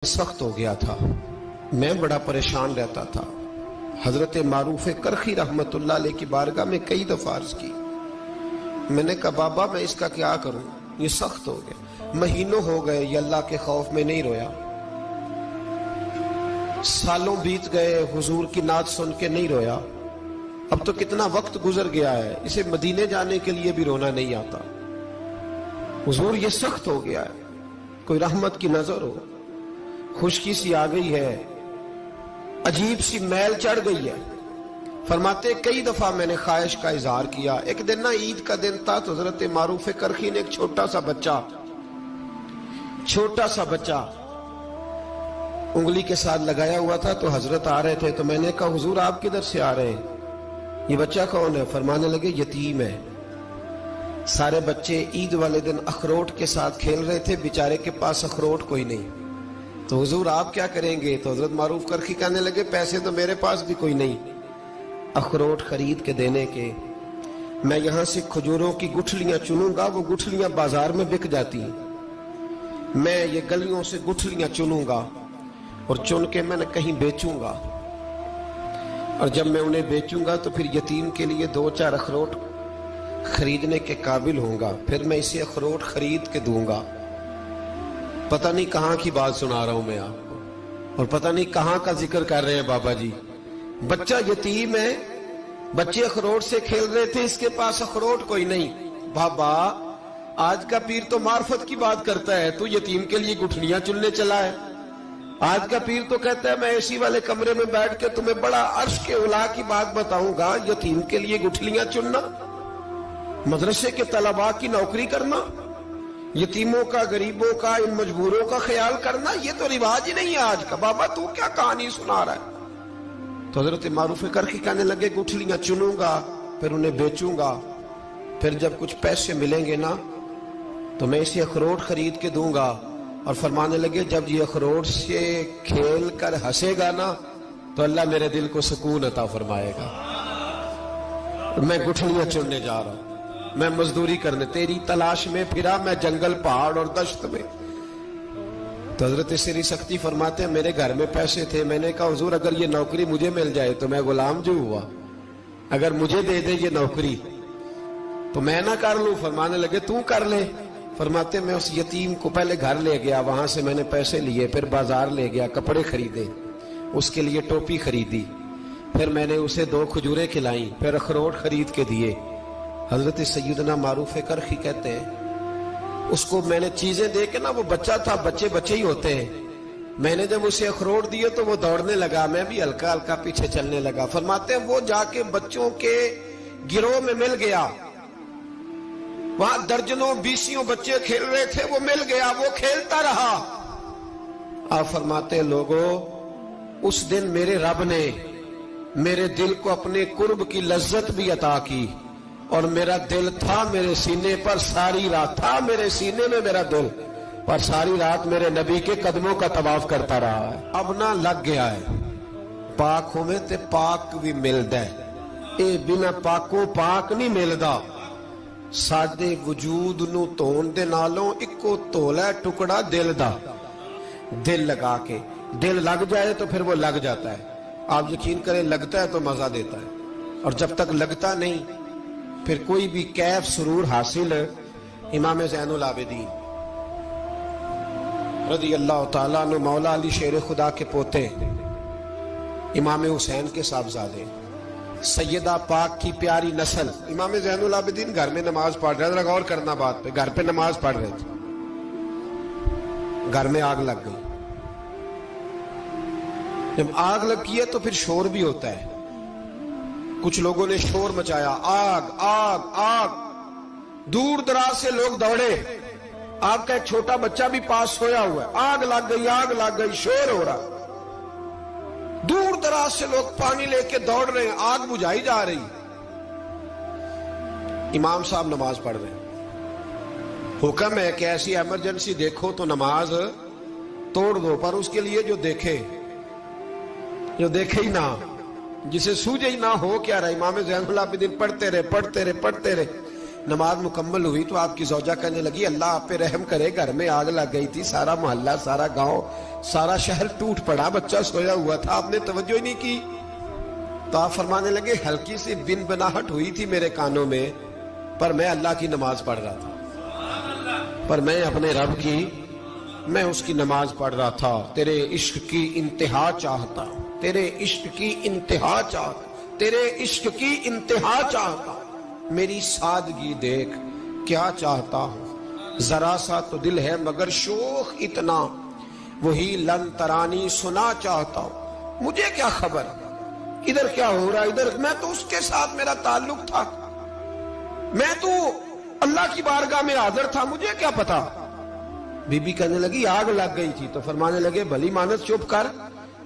सख्त हो गया था, मैं बड़ा परेशान रहता था। हजरत मारूफ करखी रहमतुल्लाह अलैह की बारगाह में कई दफा अर्ज की। मैंने कहा बाबा मैं इसका क्या करूं, ये सख्त हो गया। महीनों हो गए ये अल्लाह के खौफ में नहीं रोया, सालों बीत गए हुजूर की नात सुन के नहीं रोया। अब तो कितना वक्त गुजर गया है, इसे मदीने जाने के लिए भी रोना नहीं आता। हुजूर ये सख्त हो गया है, कोई रहमत की नजर हो, खुशकी सी आ गई है, अजीब सी मैल चढ़ गई है। फरमाते कई दफा मैंने ख्वाहिश का इजहार किया। एक दिन ना ईद का दिन था तो हजरत मारूफ करखी ने एक छोटा सा बच्चा उंगली के साथ लगाया हुआ था। तो हजरत आ रहे थे तो मैंने कहा हुजूर आप किधर से आ रहे हैं, ये बच्चा कौन है? फरमाने लगे यतीम है। सारे बच्चे ईद वाले दिन अखरोट के साथ खेल रहे थे, बेचारे के पास अखरोट कोई नहीं। तो हुजूर आप क्या करेंगे? तो हजरत मारूफ करखी कहने लगे पैसे तो मेरे पास भी कोई नहीं अखरोट खरीद के देने के। मैं यहां से खजूरों की गुठलियां चुनूंगा, वो गुठलियां बाजार में बिक जाती हैं। मैं ये गलियों से गुठलियां चुनूंगा और चुन के मैंने कहीं बेचूंगा, और जब मैं उन्हें बेचूंगा तो फिर यतीम के लिए 2-4 अखरोट खरीदने के काबिल होऊंगा, फिर मैं इसे अखरोट खरीद के दूंगा। पता नहीं कहां की बात सुना रहा हूं मैं आपको, और पता नहीं कहां का जिक्र कर रहे हैं बाबा जी। बच्चा यतीम है, बच्चे अखरोट से खेल रहे थे, इसके पास अखरोट कोई नहीं। बाबा आज का पीर तो मार्फत की बात करता है, तू यतीम के लिए गुठलियां चुनने चला है। आज का पीर तो कहता है मैं एसी वाले कमरे में बैठ के तुम्हें बड़ा अर्श के उला की बात बताऊंगा, यतीम के लिए गुठलियां चुनना, मदरसे के तलबा की नौकरी करना, यतीमों का, गरीबों का, इन मजबूरों का ख्याल करना, ये तो रिवाज ही नहीं है आज का। बाबा तू क्या कहानी सुना रहा है? तो हजरत मारूफ करके कहने लगे गुठलियां चुनूंगा, फिर उन्हें बेचूंगा, फिर जब कुछ पैसे मिलेंगे ना तो मैं इसे अखरोट खरीद के दूंगा। और फरमाने लगे जब ये अखरोट से खेल कर हंसेगा ना तो अल्लाह मेरे दिल को सुकून अता फरमाएगा। मैं गुठलियां चुनने जा रहा हूं, मैं मजदूरी करने तेरी तलाश में फिरा मैं जंगल, पहाड़ और दश्त में। तो हजरत सिरी सख्ती फरमाते हैं मेरे घर में पैसे थे, मैंने कहा हुजूर अगर ये नौकरी मुझे मिल जाए तो मैं गुलाम जो हुआ, अगर मुझे दे दे ये नौकरी तो मैं ना कर लूं। फरमाने लगे तू कर ले। फरमाते मैं उस यतीम को पहले घर ले गया, वहां से मैंने पैसे लिए, फिर बाजार ले गया, कपड़े खरीदे, उसके लिए टोपी खरीदी, फिर मैंने उसे 2 खजूरें खिलाई, फिर अखरोट खरीद के दिए। हजरत सैयदना मारूफ करखी कहते हैं उसको मैंने चीजें दे के ना, वो बच्चा था, बच्चे ही होते हैं, मैंने जब उसे अखरोट दिए तो वो दौड़ने लगा, मैं भी हल्का हल्का पीछे चलने लगा। फरमाते हैं वो जाके बच्चों के गिरोह में मिल गया, वहां दर्जनों बीसियों बच्चे खेल रहे थे, वो मिल गया, वो खेलता रहा। आप फरमाते हैं लोगों उस दिन मेरे रब ने मेरे दिल को अपने कुर्ब की लज्जत भी अता की, और मेरा दिल था मेरे सीने पर सारी रात, था मेरे सीने में मेरा दिल, पर सारी रात मेरे नबी के कदमों का तवाफ करता रहा है। अब ना लग गया है पाक होवे ते पाक भी मिलदा है, ए बिना पाकों पाक नहीं मिलदा। साडे वजूद नू धोण दे नालों इक्को धोला टुकड़ा दिल दा, दिल लगा के, दिल लग जाए तो फिर वो लग जाता है। आप यकीन करें लगता है तो मजा देता है, और जब तक लगता नहीं फिर कोई भी कैफ सुरूर हासिल। इमाम ज़ैनुल आबिदीन रज़ी अल्लाह ताला अन्हु मौला अली शेर खुदा के पोते, इमाम हुसैन के साहबजादे, सैयदा पाक की प्यारी नस्ल। इमाम ज़ैनुल आबिदीन घर में नमाज पढ़ रहे थे, गौर करना बात पे, घर पे नमाज पढ़ रहे थे, घर में आग लग गई। जब आग लगी है तो फिर शोर भी होता है, कुछ लोगों ने शोर मचाया, आग आग आग, दूर दराज से लोग दौड़े, आपका एक छोटा बच्चा भी पास सोया हुआ है, आग लग गई, शोर हो रहा, दूर दराज से लोग पानी लेके दौड़ रहे हैं, आग बुझाई जा रही। इमाम साहब नमाज पढ़ रहे हैं, हुक्म है कि ऐसी इमरजेंसी देखो तो नमाज तोड़ दो, पर उसके लिए जो देखे ही ना, जिसे सूझे ही ना हो क्या रहा। इमाम ज़ैनुल आबिदीन पढ़ते रहे, نماز مکمل ہوئی تو آپ کی زوجہ کہنے لگی اللہ آپ پہ رحم کرے، گھر میں آگ لگ گئی تھی، سارا محلہ، سارا گاؤں، سارا شہر ٹوٹ پڑا، بچہ سویا ہوا تھا، آپ نے توجہ ہی نہیں کی۔ تو آپ فرمانے لگے ہلکی سی بن بناہٹ ہوئی تھی میرے کانوں میں، پر میں اللہ کی نماز پڑھ رہا تھا، پر میں اپنے رب کی، میں اس کی نماز پڑھ رہا تھا، تیرے عشق کی انتہا چاہتا، تیرے عشق کی انتہا چاہتا، تیرے عشق کی انتہا چاہتا، میری سادگی دیکھ کیا چاہتا ہوں، ذرا سا تو دل ہے مگر شوق اتنا، وہی لن ترانی سنا چاہتا ہوں، مجھے کیا خبر ادھر کیا ہو رہا، ادھر میں تو اس کے ساتھ میرا تعلق تھا، میں تو اللہ کی بارگاہ میں حاضر تھا، مجھے کیا پتا۔ بی بی کہنے لگی آگ لگ گئی تھی، تو فرمانے لگے بھلی مانت چپ کر،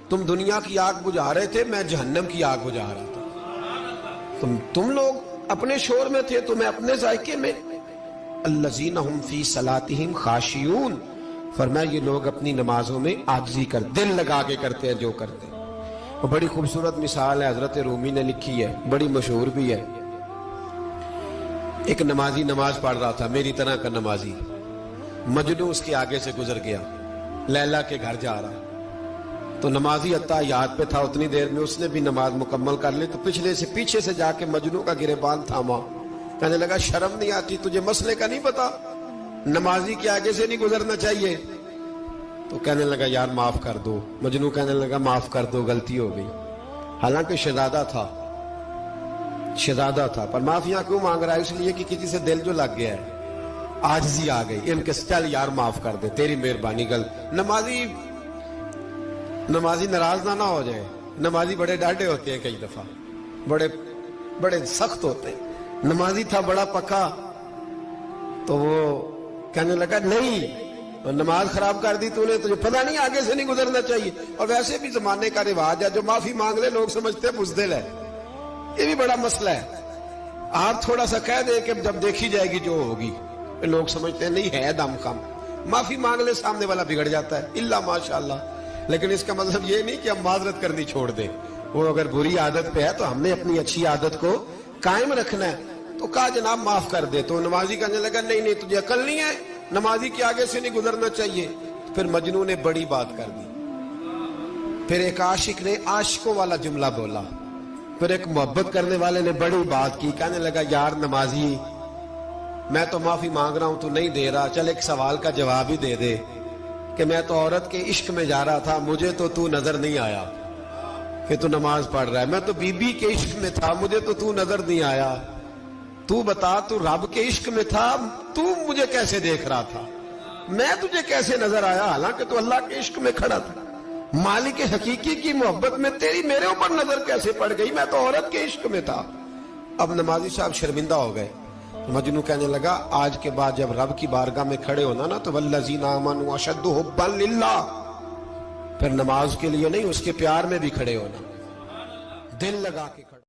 تم دنیا کی آگ بجھا رہے تھے، میں جہنم کی آگ بجھا رہا تھا، تم لوگ اپنے شور میں تھے تو میں اپنے ذائقے میں۔ الذین ہم فی صلاتہم خاشعون، فرمایا یہ لوگ اپنی نمازوں میں عاجزی کر دل لگا کے کرتے ہیں جو کرتے ہیں۔ وہ بڑی خوبصورت مثال ہے، حضرت رومی نے لکھی ہے، بڑی مشہور بھی ہے۔ ایک نمازی نماز پڑھ رہا تھا، میری طرح کا نمازی، مجنوں اس کے آگے سے گزر گیا، لیلا کے گھر جا رہا، تو نمازی اتحیات پہ تھا، اتنی دیر میں اس نے بھی نماز مکمل کر لی، تو پیچھے سے جا کے مجنوں کا گریبان تھاما، کہنے لگا شرم نہیں آتی تجھے، مسئلے کا نہیں پتا، نمازی کے آگے سے نہیں گزرنا چاہیے؟ تو کہنے لگا یار معاف کر دو، مجنوں کہنے لگا معاف کر دو، غلطی ہو گئی، حالانکہ شہزادہ تھا، پر معافیاں کیوں مانگ رہا ہے؟ اس لیے کہ کسی سے دل جو لگ گیا ہے، عاجزی آ گئی، ان کے چل یار معاف کر دے، تیری مہربانی، نمازی ناراض نہ ہو جائے، نمازی بڑے ڈاڈے ہوتے ہیں، کئی دفعہ بڑے سخت ہوتے ہیں، نمازی تھا بڑا پکا، تو وہ کہنے لگا نہیں، نماز خراب کر دی تو نے، تجھے پتہ نہیں آگے سے نہیں گزرنا چاہیے، اور ویسے بھی زمانے کا رواج ہے جو معافی مانگ لے لوگ سمجھتے ہیں بزدل ہے، یہ بھی بڑا مسئلہ ہے، آپ تھوڑا سا کہہ دیں کہ جب دیکھی جائے گی جو ہوگی، لوگ سمجھتے ہیں نہیں ہے دم کم، معافی مانگ لے سامنے والا بگڑ جاتا ہے، الا ماشاءاللہ، لیکن اس کا مطلب یہ نہیں کہ ہم معذرت کرنی چھوڑ دیں، وہ اگر بری عادت پہ ہے تو ہم نے اپنی اچھی عادت کو قائم رکھنا ہے، تو کہا جناب معاف کر دے، تو نمازی کہنے لگا نہیں تجھے عقل نہیں ہے، نمازی کے آگے سے نہیں گزرنا چاہیے، پھر مجنوں نے بڑی بات کر دی، پھر ایک عاشق نے عاشقوں والا جملہ بولا، پھر ایک محبت کرنے والے نے بڑی بات کی، کہنے لگا یار نمازی میں تو معافی مانگ رہا ہوں تو نہیں دے رہا، چل ایک سوال کا جواب ہی دے دے کہ میں تو عورت کے عشق میں جا رہا تھا، مجھے تو نظر نہیں آیا کہ تو نماز پڑھ رہا ہے، میں تو بی بی کے عشق میں تھا، مجھے تو نظر نہیں آیا، تو بتا تو رب کے عشق میں تھا، تو مجھے کیسے دیکھ رہا تھا، میں تجھے کیسے نظر آیا، حالانکہ تو اللہ کے عشق میں کھڑا تھا، مالک حقیقی کی محبت میں تیری میرے اوپر نظر کیسے پڑ گئی، میں تو عورت کے عشق میں تھا۔ اب نمازی صاحب شرمندہ ہو گئے، مجنوں کہنے لگا آج کے بعد جب رب کی بارگاہ میں کھڑے ہونا نا تو والذین آمنوا اشد حبا للہ، پھر نماز کے لیے نہیں اس کے پیار میں بھی کھڑے ہونا، دل لگا کے کھڑے